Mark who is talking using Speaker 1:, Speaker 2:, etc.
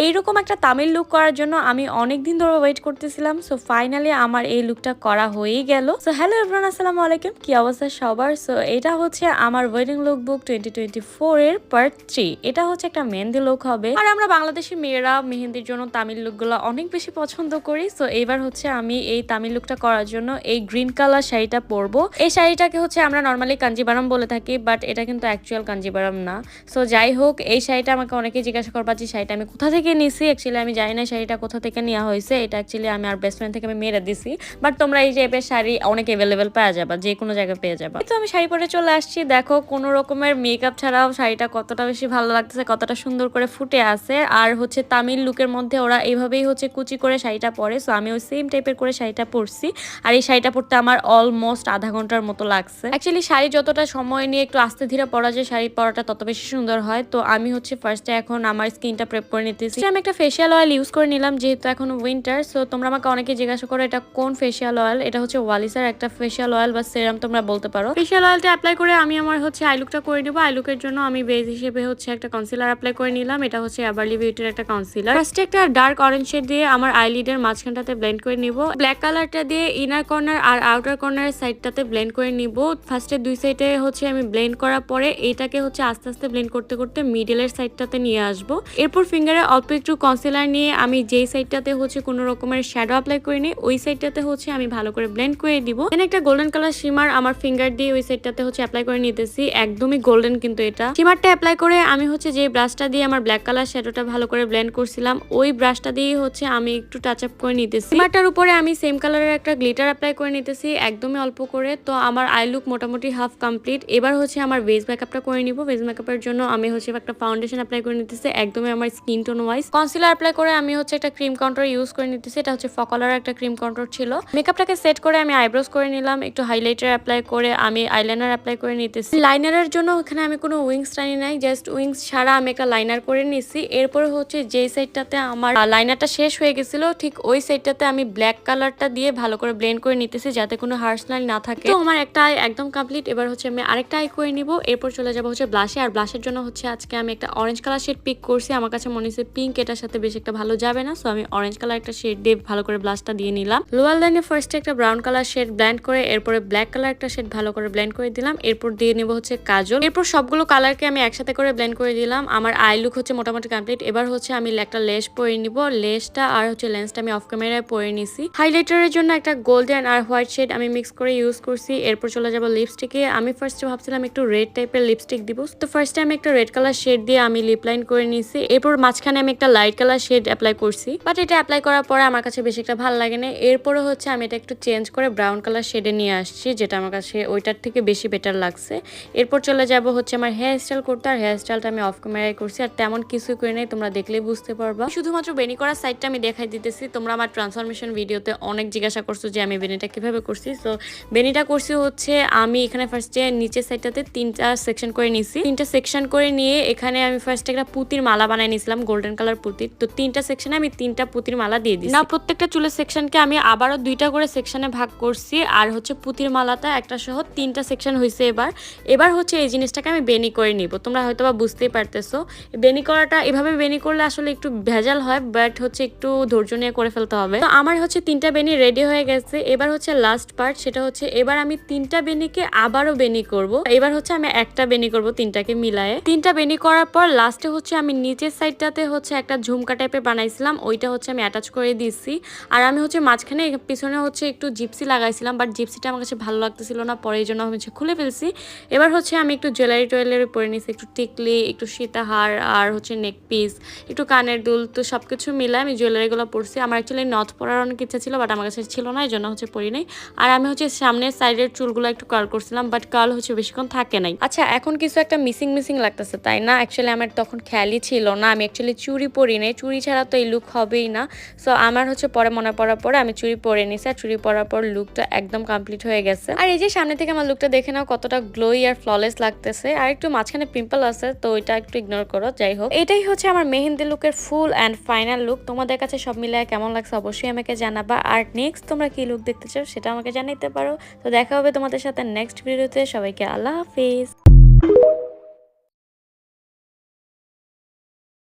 Speaker 1: এইরকম একটা তামিল লুক করার জন্য আমি অনেক দিন ধরে ওয়েট করতেছিলাম। সো ফাইনালি আমার এই লুকটা করা হয়েই গেল। সো হ্যালো এভরিওয়ান, আসসালামু আলাইকুম, কি অবস্থা সবার। সো এটা হচ্ছে আমার ওয়েডিং লুক বুক 2024 এর পার্ট 3। এটা হচ্ছে একটা মেহেন্দি লুক হবে। আর আমরা বাংলাদেশি মেয়েরা মেহেন্দির জন্য তামিল লুকগুলো অনেক বেশি পছন্দ করি। সো এইবার হচ্ছে আমি এই তামিল লুকটা করার জন্য এই গ্রিন কালার শাড়িটা পরবো। এই শাড়িটাকে হচ্ছে আমরা নর্মালি কাঞ্জিবারাম বলে থাকি, বাট এটা কিন্তু অ্যাকচুয়াল কাঞ্জিবারাম না। সো যাই হোক, এই শাড়িটা আমাকে অনেকেই জিজ্ঞাসা করবা যে শাড়িটা আমি কোথা থেকে নিছি। অ্যাকচুয়ালি আমি জানি না শাড়িটা কোথা থেকে নেওয়া হয়েছে। এটা অ্যাকচুয়ালি আমি আর বেস্ট ফ্রেন্ড থেকে আমি মেরে দিছি। বাট তোমরা এই টাইপের শাড়ি অনেক অ্যাভেলেবেল পাওয়া যাবা, যে কোনো জায়গায় পেয়ে যাবা। তো আমি শাড়ি পরে চলে আসছি। দেখো কোনো রকমের মেকআপ ছাড়াও শাড়িটা কতটা বেশি ভালো লাগতেছে, কতটা সুন্দর করে ফুটে আছে। আর হচ্ছে তামিল লুকের মধ্যে ওরা এইভাবেই হচ্ছে কুচি করে শাড়িটা পরে। সো আমি ওই সেম টাইপের করে শাড়িটা পরছি। আর এই শাড়িটা পরতে আমার অলমোস্ট আধা ঘন্টার মতো লাগছে। অ্যাকচুয়ালি শাড়ি যতটা সময় নিয়ে একটু আস্তে ধীরে পরা যায়, শাড়ি পরাটা তত বেশি সুন্দর হয়। তো আমি হচ্ছে ফার্স্টে এখন আমার স্কিনটা প্রেপ করে নিতেছি। আমি একটা ফেসিয়াল অয়েল ইউজ করে নিলাম, যেহেতু এখন উইন্টার। সো তোমরা আমাকে অনেকে জিজ্ঞাসা করো এটা কোন ফেসিয়াল অয়েল। এটা হচ্ছে ওয়ালিসের একটা ফেসিয়াল অয়েল বা সেরাম তোমরা বলতে পারো। ফেসিয়াল অয়েলটা অ্যাপ্লাই করে আমি আমার হচ্ছে আইলুকটা করে নেবো। আইলুকের জন্য আমি বেস হিসেবে হচ্ছে একটা কনসিলার অ্যাপ্লাই করে নিলাম। এটা হচ্ছে এভারলি বিউটির একটা কনসিলার। ফার্স্টে একটা ডার্ক অরেঞ্জ শেড দিয়ে আমার আইলিডের মাঝখানটাতে ব্লেন্ড করে নিব। ব্ল্যাক কালারটা দিয়ে ইনার কর্নার আর আউটার কর্নারের সাইডটাতে ব্লেন্ড করে নিব। ফার্স্টে দুই সাইডে হচ্ছে আমি ব্লেন্ড করার পরে এইটাকে হচ্ছে আস্তে আস্তে ব্লেন্ড করতে করতে মিডলের সাইডটাতে নিয়ে আসবো। এরপর ফিঙ্গারে অল্প একটু কনসিলার নিয়ে আমি যেই সাইডটাতে হচ্ছে কোনো রকমের শ্যাডো অ্যাপ্লাই করে নিই, ওই সাইডটাতে হচ্ছে আমি ভালো করে ব্লেন্ড করে দিব। এখানে একটা গোল্ডেন কালার শিমার আমার ফিঙ্গার দিয়ে ওই সাইডটাতে হচ্ছে অ্যাপ্লাই করে নিতেছি। একদমই গোল্ডেন কিন্তু এটা। শিমারটা অ্যাপ্লাই করে আমি হচ্ছে যে ব্রাশটা দিয়ে আমার ব্ল্যাক কালার শ্যাডোটা ভালো করে ব্লেন্ড করছিলাম, ওই ব্রাশটা দিয়ে হচ্ছে আমি একটু টাচ আপ করে নিতেছি। শিমারটার উপরে আমি সেম কালারের একটা গ্লিটার অ্যাপ্লাই করে নিতেছি, একদমই অল্প করে। তো আমার আই লুক মোটামুটি হাফ কমপ্লিট। এবার হচ্ছে আমার বেস মেকআপটা করে নিব। বেস মেকআপের জন্য আমি হচ্ছে একটা ফাউন্ডেশন অ্যাপ্লাই করে নিতেছি, একদমই আমার skin tone wise. Concealer apply করে আমি হচ্ছে একটা ক্রিম কন্ট্রোল ইউজ করে নিতেছি। এটা হচ্ছে ফকলার একটা ক্রিম কন্ট্রোল ছিল। মেকআপটাকে সেট করে আমি আইব্রোজ করে নিলাম। একটু হাইলাইটার অ্যাপ্লাই করে আমি আইলাইনার অ্যাপ্লাই করে নিতেছি। লাইনারের জন্য এখানে আমি কোনো উইংস টানি নাই, জাস্ট উইংস ছাড়া আমি একটা লাইনার করে নিছি। এরপরে হচ্ছে যেই সাইডটাতে আমার লাইনারটা শেষ হয়ে গেছিল, ঠিক ওই সাইডটাতে আমি ব্ল্যাক কালারটা দিয়ে ভালো করে ব্লেন্ড করে নিতেছি, যাতে কোনো হার্শ লাইন না থাকে। তো আমার একটা আই একদম কমপ্লিট। এবার হচ্ছে আমি আরেকটা আই করে নিব। এরপর চলে যাবো হচ্ছে ব্লাশে। আর ব্লাশের জন্য হচ্ছে আজকে আমি একটা অরেঞ্জ কালার শেড পিক করছি। আমার কাছে মনে হচ্ছে পিঙ্ক এটার সাথে বেশ একটা ভালো যাবে না। সো আমি অরেঞ্জ কালার একটা শেড দিয়ে ভালো করে ব্লাশটা দিয়ে নিলাম। লোয়ার লাইনে ফার্স্টে একটা ব্রাউন কালার শেড ব্লেন্ড করে, এরপরে ব্ল্যাক কালার একটা শেড ভালো করে ব্লেন্ড করে দিলাম। এরপর দিয়ে নেব হচ্ছে কাজল। এরপর সবগুলো কালারকে আমি একসাথে করে ব্লেন্ড করে দিলাম। আমার আই লুক হচ্ছে মোটামুটি কমপ্লিট। এবার হচ্ছে আমি একটা লেস পরে নিব। লেসটা আর হচ্ছে লেন্সটা আমি অফ ক্যামেরায় পরে নিছি। হাইলাইটারের জন্য একটা গোল্ডেন আর হোয়াইট শেড আমি মিক্স করে ইউজ করছি। এরপর চলে যাবো লিপস্টিকে। আমি ফার্স্টে ভাবছিলাম একটু রেড টাইপের লিপস্টিক দিব। তো ফার্স্টে আমি একটা রেড কালার শেড দিয়ে আমি লিপ লাইন করে নিছি। এরপর মাঝখানে আমি একটা লাইট কালার শেড অ্যাপ্লাই করছি, বাট এটা অ্যাপ্লাই করার পরে আমার কাছে বেশি একটা ভালো লাগে না। এরপরে হচ্ছে আমি এটা একটু চেঞ্জ করে ব্রাউন কালার শেডে নিয়ে আসছি, যেটা আমার কাছে ওইটার থেকে বেশি বেটার লাগছে। এরপর চলে যাব হচ্ছে আমার হেয়ার স্টাইল করতে। আর হেয়ার স্টাইলটা আমি অফ ক্যামেরায় করছি, আর তেমন কিছুই করে নাই, তোমরা দেখলেই বুঝতে পারবা। শুধুমাত্র বেনি করার সাইডটা আমি দেখাই দিতেছি। তোমরা আমার ট্রান্সফরমেশন ভিডিওতে অনেক জিজ্ঞাসা করছো যে আমি বেনিটা কিভাবে করছি। তো বেনিটা করছি হচ্ছে আমি এখানে ফার্স্টে নিচের সাইডটাতে 3টা সেকশন করে নিছি। 3টা সেকশন করে নিয়ে এখানে আমি ফার্স্টে একটা পুতির মালা বানাই নিয়েছিলাম, গোল্ডেন কালার পুতির। তো 3টা সেকশনে আমি 3টা পুতির মালা দিয়ে দিই না। প্রত্যেকটা চুলের সেকশনকে আমি আবারও 2টা করে সেকশনে ভাগ করছি। আর হচ্ছে পুতির মালাটা একটা সহ 3টা সেকশন হয়েছে। এবার হচ্ছে এই জিনিসটাকে আমি বেনি করে নিব। তোমরা হয়তো বা বুঝতেই পারতেছো, বেনি করাটা এভাবে বেনি করলে আসলে একটু ভেজাল হয়, বাট হচ্ছে একটু ধৈর্য নিয়ে করে ফেলতে হবে। তো আমার হচ্ছে 3টা বেনি রেডি হয়ে গেছে। এবার হচ্ছে লাস্ট পার্ট, সেটা হচ্ছে এবার আমি 3টা বেনিকে আবারও বেনি করব। এবার হচ্ছে আমি একটা বেনি করব 3টাকে মিলায়ে। 3টা বেনি করার পর লাস্টে হচ্ছে আমি নিচের সাইডটাতে হচ্ছে একটা ঝুমকা টাইপের বানাইছিলাম, ওইটা হচ্ছে আমি অ্যাটাচ করে দিচ্ছি। আর আমি হচ্ছে মাঝখানে পিছনে হচ্ছে একটু জিপসি লাগাইছিলাম, বাট জিপসিটা আমার কাছে ভালো লাগতেছিল না, পরে এই জন্য আমি হচ্ছে খুলে ফেলছি। এবার হচ্ছে আমি একটু জুয়েলারি টুয়েলারি পরে নিছি, একটু টিকলি, একটু সীতাহার, আর হচ্ছে নেক পিস, একটু কানের দুল। তো সবকিছু মিলে আমি জুয়েলারিগুলো পরছি। আমার অ্যাকচুয়ালি নথ পরার অনেক ইচ্ছা ছিল, বাট আমার কাছে ছিল না, এই জন্য হচ্ছে পরি নাই। আর আমি হচ্ছে সামনের সাইডের চুলগুলো একটু কার্ল করছিলাম, বাট কার্ল হচ্ছে বেশিক্ষণ থাকে নাই। আচ্ছা, এখন কিছু একটা মিসিং লাগতেছে, তাই না? অ্যাকচুয়ালি আমার তখন খেয়ালই ছিল না, আমি অ্যাকচুয়ালি চুড়ি পরি নাই। চুড়ি ছাড়া তো এই লুক হবেই না। সো আমার হচ্ছে পরে মনে পড়ার পরে আমি চুড়ি পরে নিছি। আর চুড়ি পরার পর লুকটা একদম কমপ্লিট হয়ে গেছে। আর এই যে সামনে থেকে আমার লুকটা দেখে নাও কতটা গ্লোই আর ফ্ললেস লাগতেছে। আর একটু মাঝখানে পিম্পল আছে, তো ওইটা একটু ইগনোর করো। যাই হোক, এটাই হচ্ছে আমার মেহেন্দি লুকের ফুল অ্যান্ড ফাইনাল লুক। তোমাদের কাছে সব মিলিয়ে কেমন লাগছে অবশ্যই আমাকে জানাবা। আর নেক্সট তোমরা কি লুক দেখতে চাও সেটা আমাকে জানাইতে পারো। তো দেখা হবে তোমাদের সাথে নেক্সট ভিডিওতে। সবাইকে আল্লাহ হাফিজ।